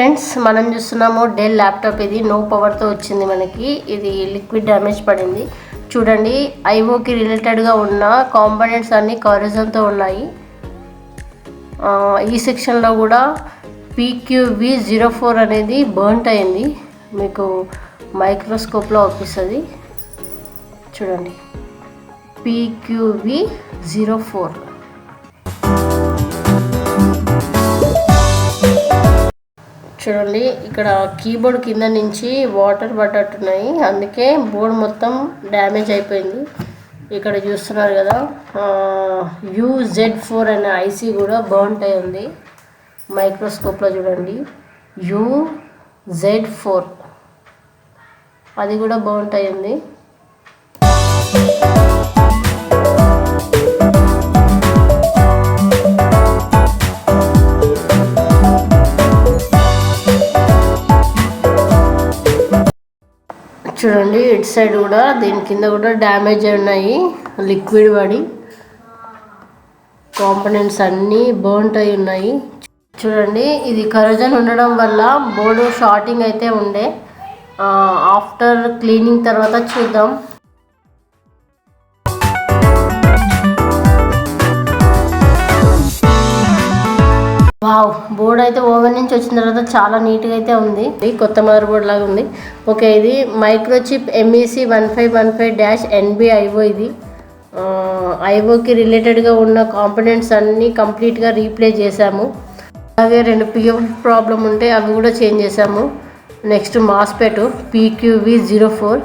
Friends మనం చూస్తున్నాము Dell laptop. ఇది నో పవర్తో వచ్చింది మనకి. ఇది లిక్విడ్ డ్యామేజ్ పడింది. చూడండి, ఐఓకి రిలేటెడ్గా ఉన్న కాంపోనెంట్స్ అన్నీ కవరేజన్తో ఉన్నాయి. ఈ సెక్షన్లో కూడా PQV04 అనేది బర్న్ట్ అయింది. మీకు మైక్రోస్కోప్లో అవుపిస్తుంది. చూడండి, PQV04. చూడండి, ఇక్కడ కీబోర్డ్ కింద నుంచి వాటర్ పడ్డట్టున్నాయి, అందుకే బోర్డ్ మొత్తం డ్యామేజ్ అయిపోయింది. ఇక్కడ చూస్తున్నారు కదా, UZ4 అనే ఐసీ కూడా బర్న్ట్ అయి ఉంది. మైక్రోస్కోప్లో చూడండి, UZ4 అది కూడా బర్న్ట్ అయి ఉంది. చూడండి, ఇటు సైడ్ కూడా దీని కింద కూడా డ్యామేజ్ ఉన్నాయి. లిక్విడ్ పడి కాంపోనెంట్స్ అన్నీ బర్న్ట్ అయి ఉన్నాయి. చూడండి, ఇది కరోజన్ ఉండడం వల్ల బోర్డు షార్టింగ్ అయితే ఉండే. ఆఫ్టర్ క్లీనింగ్ తర్వాత చూద్దాం. వావ్, బోర్డ్ అయితే ఓవెన్ నుంచి వచ్చిన తర్వాత చాలా నీట్గా అయితే ఉంది. కొత్త మదర్ బోర్డ్ లాగా ఉంది. ఓకే, ఇది మైక్రోచిప్ MEC 1515-NB ఐఓ. ఇది ఐఓకి రిలేటెడ్గా ఉన్న కాంపోనెంట్స్ అన్నీ కంప్లీట్గా రీప్లేస్ చేసాము. అలాగే 2 PF ప్రాబ్లం ఉంటే అవి కూడా చేంజ్ చేసాము. నెక్స్ట్ మాస్ఫెట్ PQV04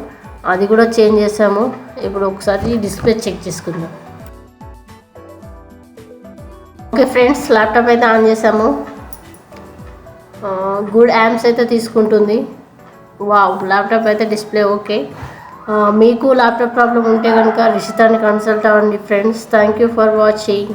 అది కూడా చేంజ్ చేసాము. ఇప్పుడు ఒకసారి డిస్ప్లే చెక్ చేసుకుందాం. ఓకే ఫ్రెండ్స్, ల్యాప్టాప్ అయితే ఆన్ చేసాము. గుడ్ యాంప్స్ అయితే తీసుకుంటుంది. వావ్, ల్యాప్టాప్ అయితే డిస్ప్లే ఓకే. మీకు ల్యాప్టాప్ ప్రాబ్లం ఉంటే కనుక రిషితాని కన్సల్ట్ అవ్వండి friends. Thank you for watching.